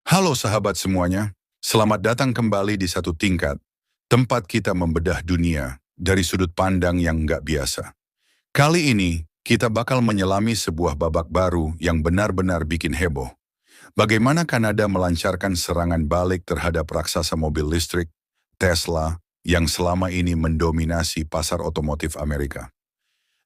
Halo sahabat semuanya, selamat datang kembali di Satu Tingkat, tempat kita membedah dunia dari sudut pandang yang nggak biasa. Kali ini, kita bakal menyelami sebuah babak baru yang benar-benar bikin heboh. Bagaimana Kanada melancarkan serangan balik terhadap raksasa mobil listrik, Tesla, yang selama ini mendominasi pasar otomotif Amerika.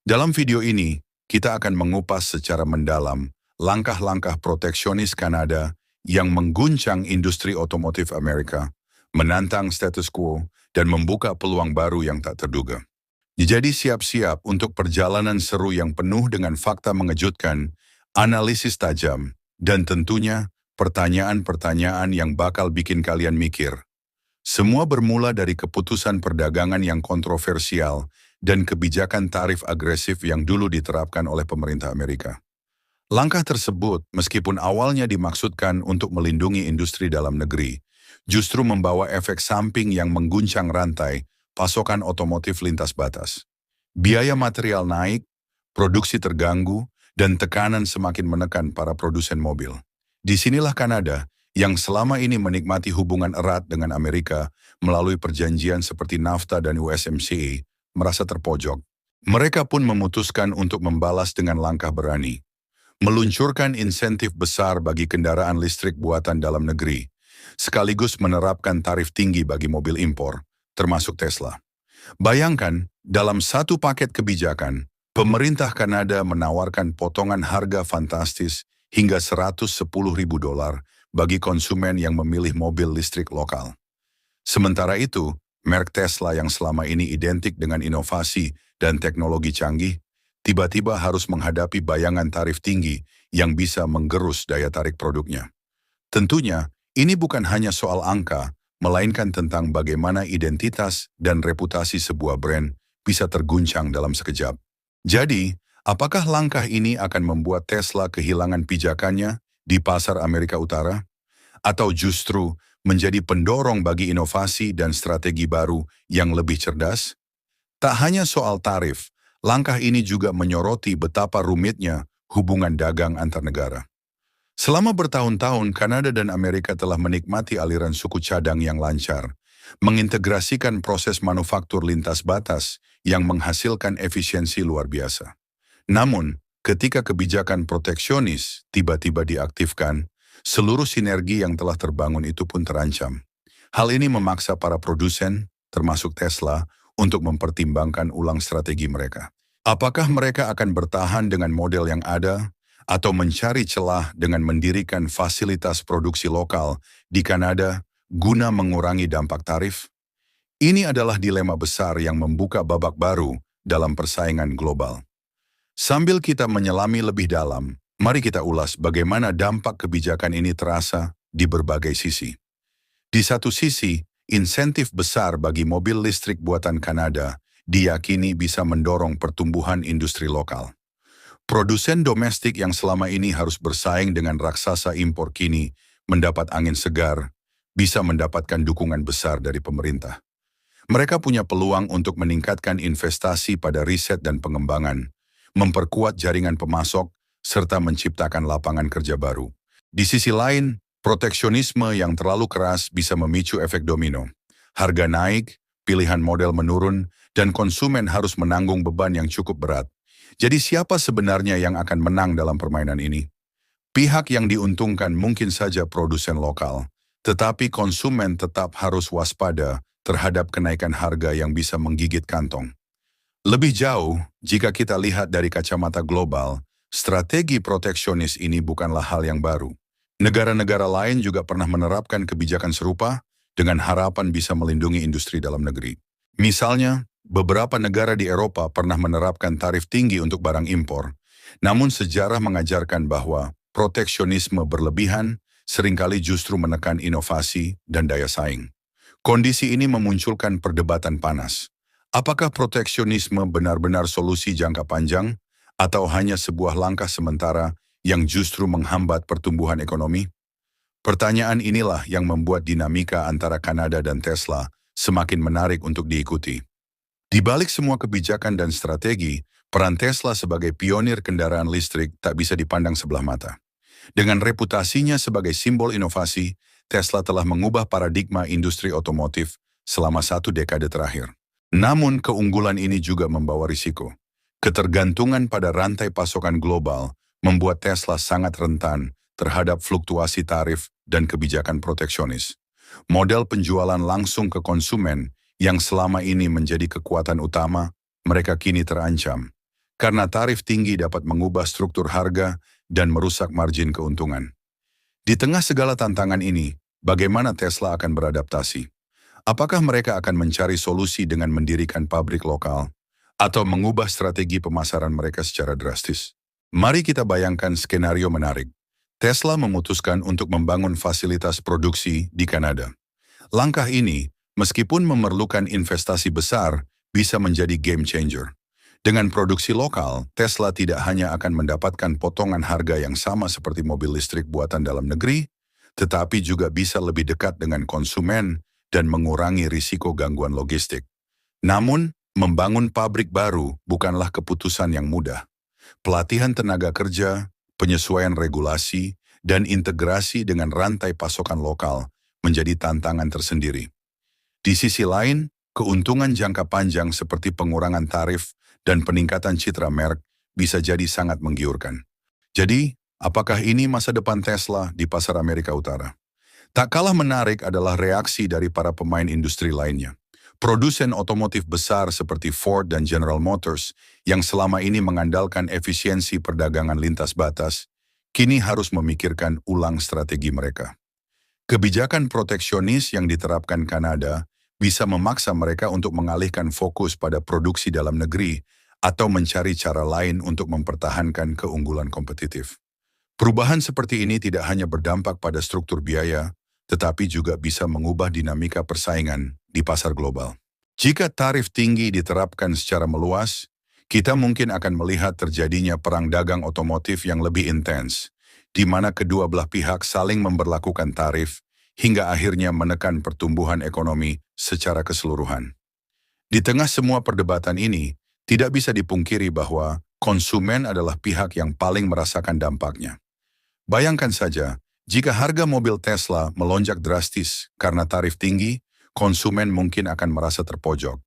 Dalam video ini, kita akan mengupas secara mendalam langkah-langkah proteksionis Kanada yang mengguncang industri otomotif Amerika, menantang status quo, dan membuka peluang baru yang tak terduga. Jadi siap-siap untuk perjalanan seru yang penuh dengan fakta mengejutkan, analisis tajam, dan tentunya pertanyaan-pertanyaan yang bakal bikin kalian mikir. Semua bermula dari keputusan perdagangan yang kontroversial dan kebijakan tarif agresif yang dulu diterapkan oleh pemerintah Amerika. Langkah tersebut, meskipun awalnya dimaksudkan untuk melindungi industri dalam negeri, justru membawa efek samping yang mengguncang rantai pasokan otomotif lintas batas. Biaya material naik, produksi terganggu, dan tekanan semakin menekan para produsen mobil. Disinilah Kanada, yang selama ini menikmati hubungan erat dengan Amerika melalui perjanjian seperti NAFTA dan USMCA, merasa terpojok. Mereka pun memutuskan untuk membalas dengan langkah berani. Meluncurkan insentif besar bagi kendaraan listrik buatan dalam negeri, sekaligus menerapkan tarif tinggi bagi mobil impor, termasuk Tesla. Bayangkan, dalam satu paket kebijakan, pemerintah Kanada menawarkan potongan harga fantastis hingga $110.000 bagi konsumen yang memilih mobil listrik lokal. Sementara itu, merek Tesla yang selama ini identik dengan inovasi dan teknologi canggih, tiba-tiba harus menghadapi bayangan tarif tinggi yang bisa menggerus daya tarik produknya. Tentunya, ini bukan hanya soal angka, melainkan tentang bagaimana identitas dan reputasi sebuah brand bisa terguncang dalam sekejap. Jadi, apakah langkah ini akan membuat Tesla kehilangan pijakannya di pasar Amerika Utara? Atau justru menjadi pendorong bagi inovasi dan strategi baru yang lebih cerdas? Tak hanya soal tarif, langkah ini juga menyoroti betapa rumitnya hubungan dagang antar negara. Selama bertahun-tahun, Kanada dan Amerika telah menikmati aliran suku cadang yang lancar, mengintegrasikan proses manufaktur lintas batas yang menghasilkan efisiensi luar biasa. Namun, ketika kebijakan proteksionis tiba-tiba diaktifkan, seluruh sinergi yang telah terbangun itu pun terancam. Hal ini memaksa para produsen, termasuk Tesla, untuk mempertimbangkan ulang strategi mereka. Apakah mereka akan bertahan dengan model yang ada, atau mencari celah dengan mendirikan fasilitas produksi lokal di Kanada guna mengurangi dampak tarif? Ini adalah dilema besar yang membuka babak baru dalam persaingan global. Sambil kita menyelami lebih dalam, mari kita ulas bagaimana dampak kebijakan ini terasa di berbagai sisi. Di satu sisi, insentif besar bagi mobil listrik buatan Kanada diyakini bisa mendorong pertumbuhan industri lokal. Produsen domestik yang selama ini harus bersaing dengan raksasa impor kini mendapat angin segar, bisa mendapatkan dukungan besar dari pemerintah. Mereka punya peluang untuk meningkatkan investasi pada riset dan pengembangan, memperkuat jaringan pemasok, serta menciptakan lapangan kerja baru. Di sisi lain, proteksionisme yang terlalu keras bisa memicu efek domino. Harga naik, pilihan model menurun, dan konsumen harus menanggung beban yang cukup berat. Jadi siapa sebenarnya yang akan menang dalam permainan ini? Pihak yang diuntungkan mungkin saja produsen lokal, tetapi konsumen tetap harus waspada terhadap kenaikan harga yang bisa menggigit kantong. Lebih jauh, jika kita lihat dari kacamata global, strategi proteksionis ini bukanlah hal yang baru. Negara-negara lain juga pernah menerapkan kebijakan serupa dengan harapan bisa melindungi industri dalam negeri. Misalnya, beberapa negara di Eropa pernah menerapkan tarif tinggi untuk barang impor, namun sejarah mengajarkan bahwa proteksionisme berlebihan seringkali justru menekan inovasi dan daya saing. Kondisi ini memunculkan perdebatan panas. Apakah proteksionisme benar-benar solusi jangka panjang atau hanya sebuah langkah sementara yang justru menghambat pertumbuhan ekonomi? Pertanyaan inilah yang membuat dinamika antara Kanada dan Tesla semakin menarik untuk diikuti. Di balik semua kebijakan dan strategi, peran Tesla sebagai pionir kendaraan listrik tak bisa dipandang sebelah mata. Dengan reputasinya sebagai simbol inovasi, Tesla telah mengubah paradigma industri otomotif selama 1 dekade terakhir. Namun keunggulan ini juga membawa risiko. Ketergantungan pada rantai pasokan global membuat Tesla sangat rentan terhadap fluktuasi tarif dan kebijakan proteksionis. Model penjualan langsung ke konsumen yang selama ini menjadi kekuatan utama, mereka kini terancam. Karena tarif tinggi dapat mengubah struktur harga dan merusak margin keuntungan. Di tengah segala tantangan ini, bagaimana Tesla akan beradaptasi? Apakah mereka akan mencari solusi dengan mendirikan pabrik lokal atau mengubah strategi pemasaran mereka secara drastis? Mari kita bayangkan skenario menarik. Tesla memutuskan untuk membangun fasilitas produksi di Kanada. Langkah ini, meskipun memerlukan investasi besar, bisa menjadi game changer. Dengan produksi lokal, Tesla tidak hanya akan mendapatkan potongan harga yang sama seperti mobil listrik buatan dalam negeri, tetapi juga bisa lebih dekat dengan konsumen dan mengurangi risiko gangguan logistik. Namun, membangun pabrik baru bukanlah keputusan yang mudah. Pelatihan tenaga kerja, penyesuaian regulasi, dan integrasi dengan rantai pasokan lokal menjadi tantangan tersendiri. Di sisi lain, keuntungan jangka panjang seperti pengurangan tarif dan peningkatan citra merek bisa jadi sangat menggiurkan. Jadi, apakah ini masa depan Tesla di pasar Amerika Utara? Tak kalah menarik adalah reaksi dari para pemain industri lainnya. Produsen otomotif besar seperti Ford dan General Motors yang selama ini mengandalkan efisiensi perdagangan lintas batas, kini harus memikirkan ulang strategi mereka. Kebijakan proteksionis yang diterapkan Kanada bisa memaksa mereka untuk mengalihkan fokus pada produksi dalam negeri atau mencari cara lain untuk mempertahankan keunggulan kompetitif. Perubahan seperti ini tidak hanya berdampak pada struktur biaya, tetapi juga bisa mengubah dinamika persaingan di pasar global. Jika tarif tinggi diterapkan secara meluas, kita mungkin akan melihat terjadinya perang dagang otomotif yang lebih intens, di mana kedua belah pihak saling memberlakukan tarif hingga akhirnya menekan pertumbuhan ekonomi secara keseluruhan. Di tengah semua perdebatan ini, tidak bisa dipungkiri bahwa konsumen adalah pihak yang paling merasakan dampaknya. Bayangkan saja, jika harga mobil Tesla melonjak drastis karena tarif tinggi, konsumen mungkin akan merasa terpojok.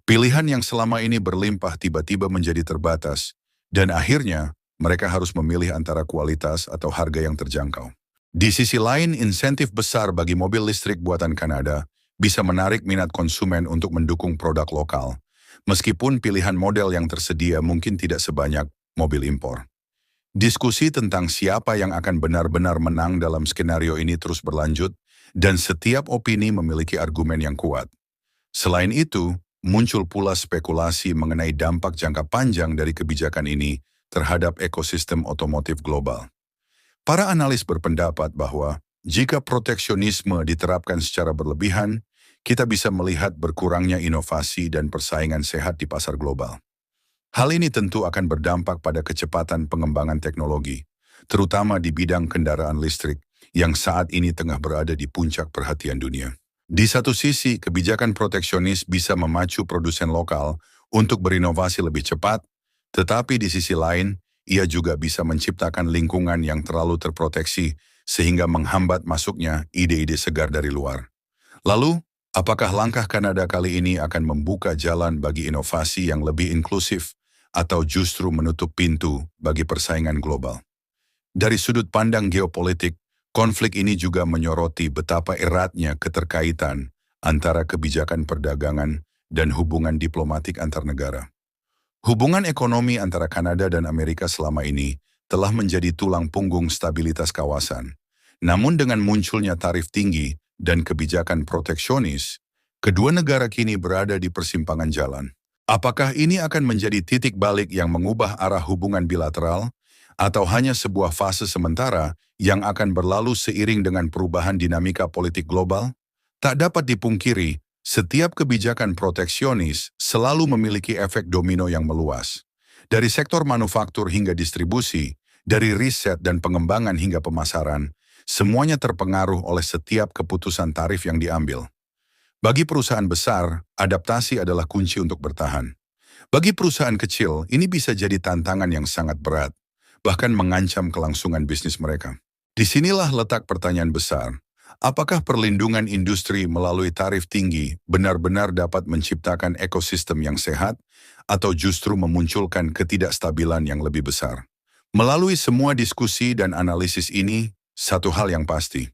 Pilihan yang selama ini berlimpah tiba-tiba menjadi terbatas, dan akhirnya mereka harus memilih antara kualitas atau harga yang terjangkau. Di sisi lain, insentif besar bagi mobil listrik buatan Kanada bisa menarik minat konsumen untuk mendukung produk lokal, meskipun pilihan model yang tersedia mungkin tidak sebanyak mobil impor. Diskusi tentang siapa yang akan benar-benar menang dalam skenario ini terus berlanjut, dan setiap opini memiliki argumen yang kuat. Selain itu, muncul pula spekulasi mengenai dampak jangka panjang dari kebijakan ini terhadap ekosistem otomotif global. Para analis berpendapat bahwa jika proteksionisme diterapkan secara berlebihan, kita bisa melihat berkurangnya inovasi dan persaingan sehat di pasar global. Hal ini tentu akan berdampak pada kecepatan pengembangan teknologi, terutama di bidang kendaraan listrik yang saat ini tengah berada di puncak perhatian dunia. Di satu sisi, kebijakan proteksionis bisa memacu produsen lokal untuk berinovasi lebih cepat, tetapi di sisi lain, ia juga bisa menciptakan lingkungan yang terlalu terproteksi sehingga menghambat masuknya ide-ide segar dari luar. Lalu, apakah langkah Kanada kali ini akan membuka jalan bagi inovasi yang lebih inklusif atau justru menutup pintu bagi persaingan global? Dari sudut pandang geopolitik, konflik ini juga menyoroti betapa eratnya keterkaitan antara kebijakan perdagangan dan hubungan diplomatik antar negara. Hubungan ekonomi antara Kanada dan Amerika selama ini telah menjadi tulang punggung stabilitas kawasan. Namun dengan munculnya tarif tinggi dan kebijakan proteksionis, kedua negara kini berada di persimpangan jalan. Apakah ini akan menjadi titik balik yang mengubah arah hubungan bilateral, atau hanya sebuah fase sementara yang akan berlalu seiring dengan perubahan dinamika politik global? Tak dapat dipungkiri, setiap kebijakan proteksionis selalu memiliki efek domino yang meluas. Dari sektor manufaktur hingga distribusi, dari riset dan pengembangan hingga pemasaran, semuanya terpengaruh oleh setiap keputusan tarif yang diambil. Bagi perusahaan besar, adaptasi adalah kunci untuk bertahan. Bagi perusahaan kecil, ini bisa jadi tantangan yang sangat berat. bahkan mengancam kelangsungan bisnis mereka. Disinilah letak pertanyaan besar. Apakah perlindungan industri melalui tarif tinggi benar-benar dapat menciptakan ekosistem yang sehat atau justru memunculkan ketidakstabilan yang lebih besar? Melalui semua diskusi dan analisis ini, satu hal yang pasti.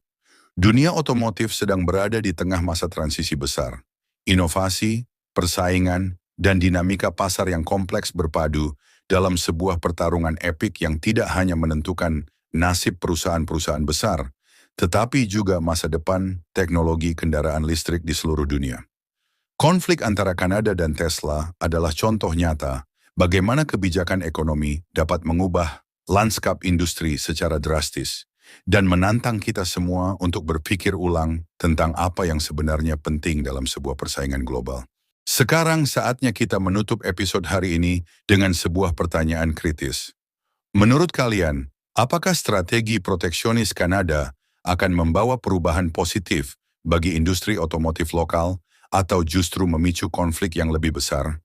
Dunia otomotif sedang berada di tengah masa transisi besar. Inovasi, persaingan, dan dinamika pasar yang kompleks berpadu dalam sebuah pertarungan epik yang tidak hanya menentukan nasib perusahaan-perusahaan besar, tetapi juga masa depan teknologi kendaraan listrik di seluruh dunia. Konflik antara Kanada dan Tesla adalah contoh nyata bagaimana kebijakan ekonomi dapat mengubah lanskap industri secara drastis dan menantang kita semua untuk berpikir ulang tentang apa yang sebenarnya penting dalam sebuah persaingan global. Sekarang saatnya kita menutup episode hari ini dengan sebuah pertanyaan kritis. Menurut kalian, apakah strategi proteksionis Kanada akan membawa perubahan positif bagi industri otomotif lokal atau justru memicu konflik yang lebih besar?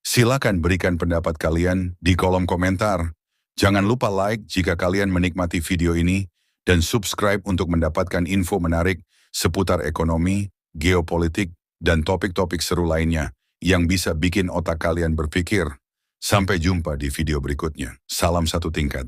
Silakan berikan pendapat kalian di kolom komentar. Jangan lupa like jika kalian menikmati video ini dan subscribe untuk mendapatkan info menarik seputar ekonomi, geopolitik, dan topik-topik seru lainnya yang bisa bikin otak kalian berpikir. Sampai jumpa di video berikutnya. Salam satu tingkat.